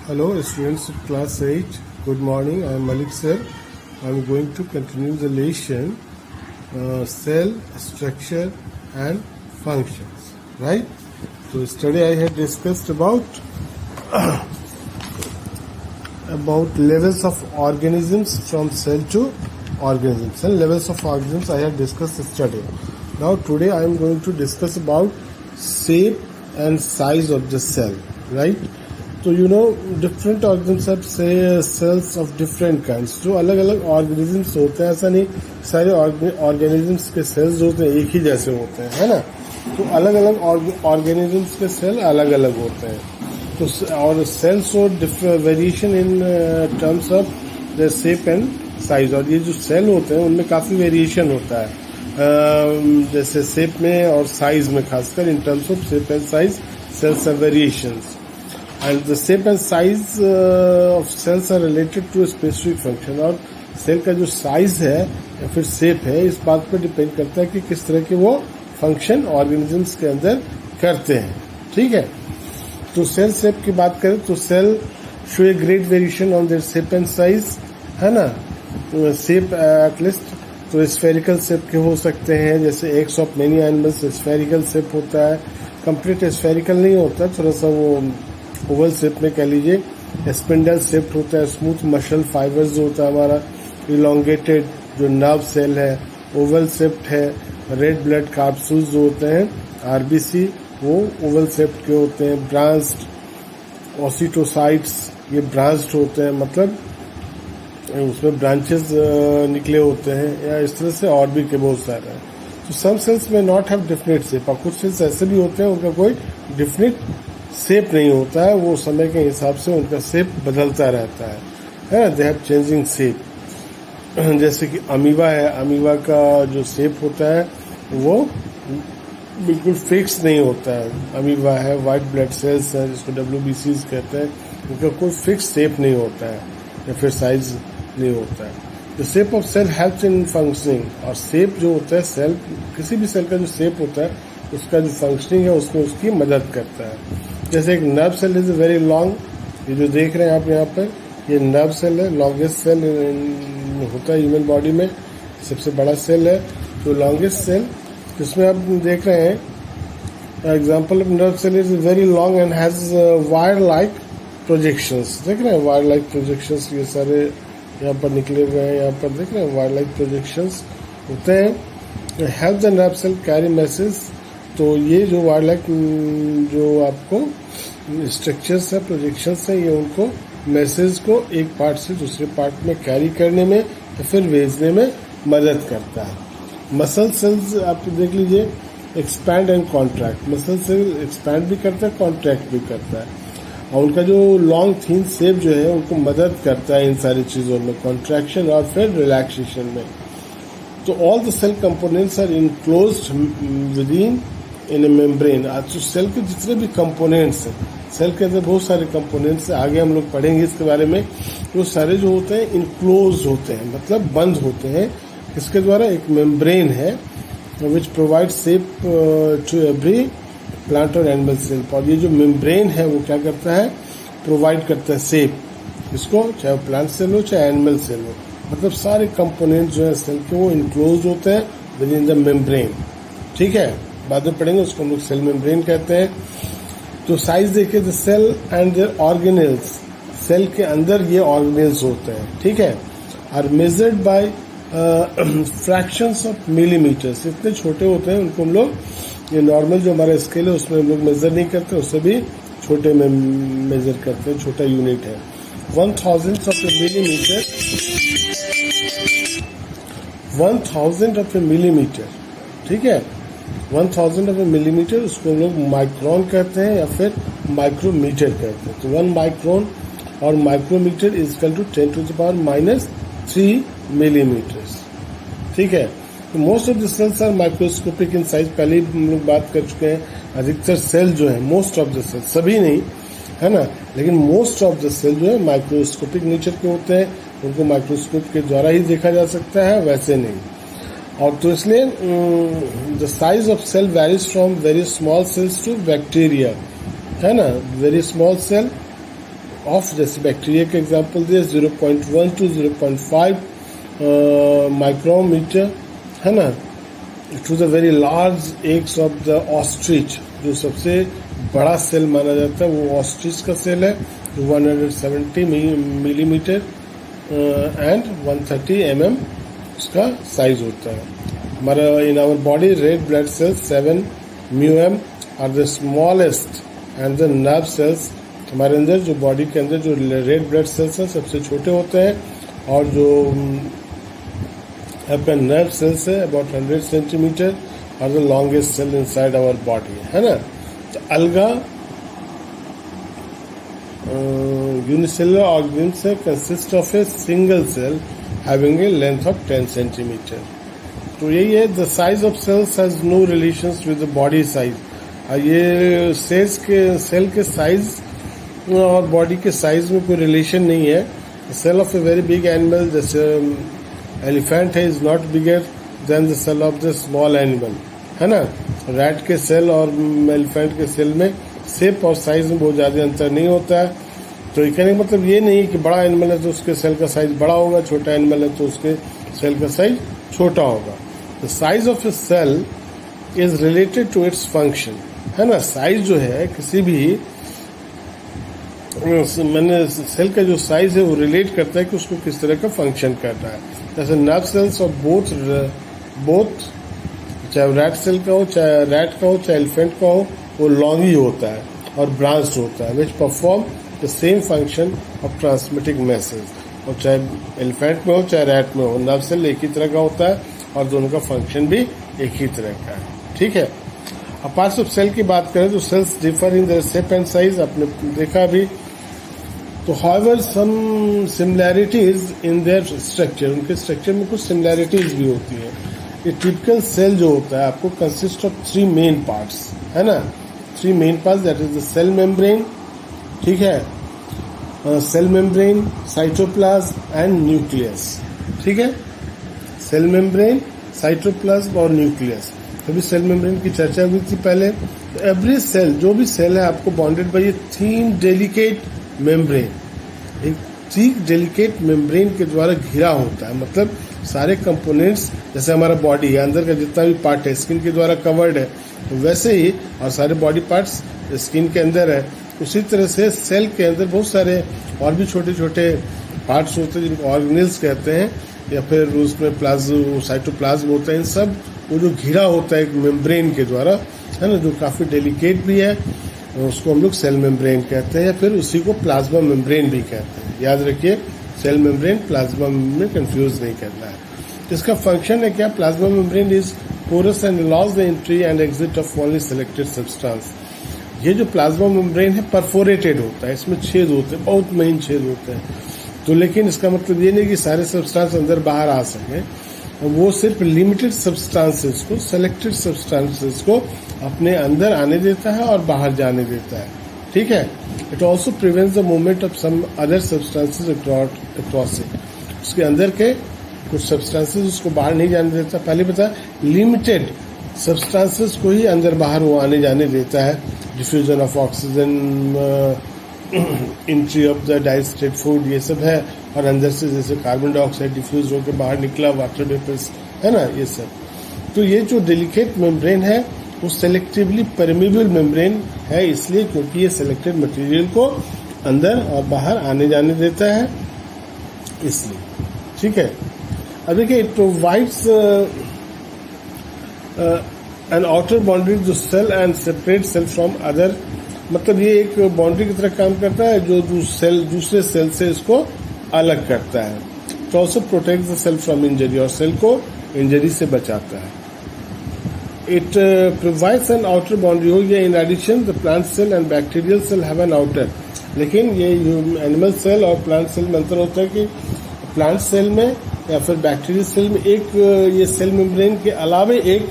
Hello students of class 8. Good morning. I am Malik sir. I am going to continue the lesson cell structure and functions. Right? So yesterday I had discussed about levels of organisms from cell to organisms, and levels of organisms I had discussed yesterday. Now today I am going to discuss about shape and size of the cell. Right? तो different organism have cells of different kinds. जो अलग अलग organisms होते हैं, ऐसा नहीं सारे organisms के सेल्स जो होते हैं एक ही जैसे होते हैं, है ना. तो अलग अलग ऑर्गेनिजम्स के सेल अलग अलग होते हैं. तो और सेल्स और variation in terms of the shape and size. और ये जो सेल होते हैं उनमें काफ़ी वेरिएशन होता है, जैसे शेप में और साइज में. खासकर in terms of shape and size cells are variations. And the shape and size of cells are related to a specific function. और सेल का जो साइज है या फिर शेप है, इस बात पर डिपेंड करता है कि किस तरह के वो फंक्शन ऑर्गेनिजम्स के अंदर करते हैं. ठीक है. तो सेल शेप की बात करें तो cell show a great variation on their shape and size, है ना. शेप एटलीस्ट तो स्फेरिकल शेप के हो सकते हैं, जैसे eggs of many animals spherical shape होता है. कंप्लीट स्फेरिकल नहीं होता, थोड़ा सा वो ओवल शेप में कह लीजिए. स्पिंडल शेप्ड होता है. स्मूथ मसल फाइबर्स जो होता है हमारा. इलोंगेटेड जो नर्व सेल है ओवल शेप्ड है. रेड ब्लड कैप्सूल्स जो होते हैं आरबीसी वो ओवल शेप्ड के होते हैं. ब्रांच्ड ओसिटोसाइट्स ये ब्रांच्ड होते हैं, मतलब उसमें ब्रांचेस निकले होते हैं, या इस तरह से और भी के बहुत सारे हैं. तो सम सेल्स में नॉट हैव डेफिनेट शेप. और कुछ सेल्स ऐसे भी होते हैं उनका कोई डेफिनेट शेप नहीं होता है, वो समय के हिसाब से उनका शेप बदलता रहता है. They have changing shape. जैसे कि अमीबा है, अमीबा का जो शेप होता है वो बिल्कुल फिक्स नहीं होता है. अमीबा है, वाइट ब्लड सेल्स हैं जिसको WBCs कहते हैं, उनका कोई फिक्स शेप नहीं होता है या फिर साइज नहीं होता है. The shape of cell helps in functioning. और शेप जो होता है सेल, किसी भी सेल का जो शेप होता है उसका जो फंक्शनिंग है उसमें उसकी मदद करता है. जैसे एक nerve cell is very long, ये जो देख रहे हैं आप यहाँ पर, ये नर्व सेल है. लॉन्गेस्ट सेल होता है ह्यूमन बॉडी में, सबसे बड़ा सेल है. तो लॉन्गेस्ट सेल जिसमें आप देख रहे हैं, example of nerve cell is very long and has wire like projections. देख रहे हैं वायर लाइक प्रोजेक्शंस, ये सारे यहाँ पर निकले हुए हैं. यहाँ पर देख रहे हैं वायर लाइक प्रोजेक्शंस होते हैं. Help the nerve cell carry message. तो ये जो वायर लाइक जो आपको स्ट्रक्चर्स है, प्रोजेक्शंस है, ये उनको मैसेज को एक पार्ट से दूसरे पार्ट में कैरी करने में या फिर भेजने में मदद करता है. मसल सेल्स आप देख लीजिए, expand and contract. Muscle cell expand भी करता है, कॉन्ट्रैक्ट भी करता है. और उनका जो लॉन्ग थिन शेप जो है उनको मदद करता है इन सारी चीज़ों में, कॉन्ट्रैक्शन और फिर रिलैक्सेशन में. तो all the cell components are enclosed within a membrane. आज तो सेल के जितने भी कंपोनेंट्स हैं, सेल के अंदर बहुत सारे कंपोनेंट्स हैं, आगे हम लोग पढ़ेंगे इसके बारे में. वो सारे जो होते हैं इनक्लोज होते हैं, मतलब बंद होते हैं. इसके द्वारा एक मेम्ब्रेन है which provide shape to every plant और एनिमल सेल. और ये जो मेम्ब्रेन है वो क्या करता है, प्रोवाइड करता है शेप इसको, चाहे वो प्लांट सेल हो चाहे एनिमल सेल हो. मतलब सारे कंपोनेंट जो है सेल के वो इनक्लोज होते हैं विद इन द मेम्ब्रेन. ठीक है, बाद में पढ़ेंगे, उसको हम लोग सेल मेम्ब्रेन कहते हैं. तो साइज देखिए, the cell and their organelles. Cell के अंदर ये ऑर्गेनेल्स होते हैं, ठीक है, are measured by fractions of millimetres. इतने छोटे होते हैं उनको हम लोग, ये नॉर्मल जो हमारा स्केल है उसमें हम लोग मेजर नहीं करते, उससे भी छोटे में मेजर करते हैं, छोटा यूनिट है. 1,000 of A millimetre, 1,000 of A millimetre. ठीक है, 1,000 ऑफ ए मिलीमीटर, उसको हम लोग माइक्रोन कहते हैं या फिर माइक्रोमीटर कहते हैं. तो 1 माइक्रोन और micrometre is equal to 10⁻³ millimetres. ठीक है. तो most of the cells are microscopic in size. पहले ही हम लोग बात कर चुके हैं, अधिकतर सेल जो है, मोस्ट ऑफ द सेल, सभी नहीं है ना, लेकिन मोस्ट ऑफ द सेल जो है माइक्रोस्कोपिक नेचर के होते हैं. उनको माइक्रोस्कोप के द्वारा ही देखा जा सकता है, वैसे नहीं. और तो इसलिए the size of cell varies from very small cells to bacteria, है ना, वेरी स्मॉल सेल ऑफ, जैसे बैक्टीरिया के एग्जाम्पल दिए 0.1 to 0.5 माइक्रोमीटर, है ना। It was a very large eggs of the ostrich, जो सबसे बड़ा सेल माना जाता है वो ऑस्ट्रिच का सेल है, जो 170 मिलीमीटर एंड 130 mm उसका साइज होता है। हमारा in our body red blood cells 7 μm are the smallest and the nerve cells, हमारे अंदर जो बॉडी के अंदर जो रेड ब्लड सेल्स हैं सबसे छोटे होते हैं, और जो आपका नर्व सेल्स है about 100 centimetre are the longest cell inside our body, है ना। तो अलगा unicellular organisms consist of a single cell having a length of 10 centimeter. तो यही है, the size of cells has no relations with the body size. ये cell के size और बॉडी के साइज में कोई रिलेशन नहीं है। Cell of a very big animal जैसे एलिफेंट है is not bigger than the cell of the small animal, है ना। रैट के सेल और एलिफेंट के सेल में शेप और साइज में बहुत ज़्यादा अंतर नहीं होता है। तो ये कहने का मतलब ये नहीं कि बड़ा एनिमल है तो उसके सेल का साइज बड़ा होगा, छोटा एनिमल है तो उसके सेल का साइज छोटा होगा। The size of a cell is related to its function, है ना। साइज जो है किसी भी मैंने सेल का जो साइज है वो रिलेट करता है कि उसको किस तरह का फंक्शन कर रहा है। जैसे नर्व सेल्स और बोथ चाहे रैट सेल का हो, चाहे रैट का हो, चाहे एलिफेंट का हो, वो लॉन्ग ही होता है और ब्रांच्ड होता है, which perform the same function of transmitting message. और चाहे एलिफेंट में हो चाहे रैट में हो, नर्व सेल एक ही तरह का होता है और दोनों का फंक्शन भी एक ही तरह का है, ठीक है। अब पार्ट्स ऑफ सेल की बात करें तो cells differ in their shape and size, आपने देखा अभी। तो however some similarities in their structure, उनके स्ट्रक्चर में कुछ सिमिलैरिटीज भी होती है। ये टिपिकल सेल जो होता है आपको कंसिस्ट ऑफ 3 मेन पार्ट्स, है ना। 3 main parts, that is the cell membrane, ठीक है, cell membrane, cytoplasm and nucleus, ठीक है। सेल मेम्ब्रेन, साइटोप्लाज्म और न्यूक्लियस। अभी सेल मेम्ब्रेन की चर्चा हुई थी पहले। एवरी सेल, जो भी सेल है आपको bounded by a thin delicate membrane, एक थिक डेलिकेट मेम्ब्रेन के द्वारा घिरा होता है। मतलब सारे कंपोनेंट्स, जैसे हमारा बॉडी है, अंदर का जितना भी पार्ट है स्किन के द्वारा कवर्ड है, तो वैसे ही और सारे बॉडी पार्ट्स स्किन के अंदर है, उसी तरह से सेल के अंदर बहुत सारे और भी छोटे छोटे पार्ट्स होते हैं जिनको ऑर्गेनेल्स कहते हैं, या फिर उसमें साइटोप्लाज्म होता है। इन सब वो जो घिरा होता है एक मेम्ब्रेन के द्वारा, है ना, जो काफ़ी डेलिकेट भी है, उसको हम लोग सेल मेम्ब्रेन कहते हैं, या फिर उसी को प्लाज्मा मेम्ब्रेन भी कहते हैं। याद रखिए, सेल मेम्ब्रेन प्लाज्मा में कंफ्यूज नहीं करना है। इसका फंक्शन है क्या? Plasma membrane is porous and allows the entry and exit of only selected substance. ये जो प्लाज्मा मेम्ब्रेन है परफोरेटेड होता है, इसमें छेद होते हैं, बहुत महीन छेद होते हैं। तो लेकिन इसका मतलब ये नहीं कि सारे सब्सटेंस अंदर बाहर आ सके, वो सिर्फ लिमिटेड सब्सटेंसेस को, सेलेक्टेड सब्सटेंसेस को अपने अंदर आने देता है और बाहर जाने देता है, ठीक है। It also prevents the movement of some other substances across it. उसके अंदर के कुछ सब्सटेंसेस उसको बाहर नहीं जाने देता। पहले पता, लिमिटेड सब्सटेंसेस को ही अंदर बाहर वो आने जाने देता है। Diffusion of oxygen, entry of the digested food, ये सब है। और अंदर से जैसे कार्बन डाइऑक्साइड डिफ्यूज होकर बाहर निकला, वाटर वेपर्स, है ना, ये सब। तो ये जो डेलिकेट मेम्ब्रेन है वो सेलेक्टिवली परमिएबल मेम्ब्रेन है, इसलिए क्योंकि ये सेलेक्टेड मटेरियल को अंदर और बाहर आने जाने देता है, इसलिए, ठीक है। अब देखिए, it provides an outer boundary to cell and separate cell from other. मतलब ये एक बाउंड्री की तरह काम करता है जो दूसरे सेल से इसको अलग करता है। It also protect the cell from injury, और सेल को इंजरी से बचाता है। It provides an outer boundary हो गया। In addition the plant cell and bacterial cell have an outer. लेकिन ये एनिमल सेल और प्लांट सेल में अंतर होता है कि प्लांट सेल में या फिर बैक्टीरियल सेल में एक ये सेल मेम्ब्रेन के अलावे एक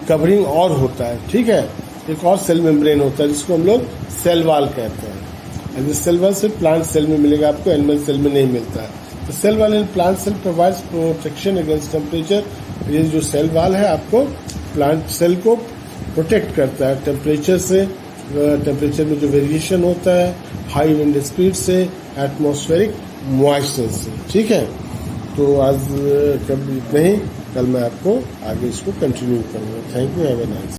कवरिंग और होता है, ठीक है। एक और सेल मेम्ब्रेन होता है जिसको हम लोग सेल वॉल कहते हैं। सेल वॉल सिर्फ प्लांट सेल में मिलेगा आपको, एनिमल सेल में नहीं मिलता है। तो cell wall in plant cell provides protection against temperature. ये जो सेल वॉल है आपको प्लांट सेल को प्रोटेक्ट करता है टेम्परेचर से टेम्परेचर में जो वेरिएशन होता है हाई विंड स्पीड से, एटमॉस्फेरिक मॉइस्चर से। ठीक है, तो आज कब इतना ही, कल मैं आपको आगे इसको कंटिन्यू करूँगा। Thank you, have a nice.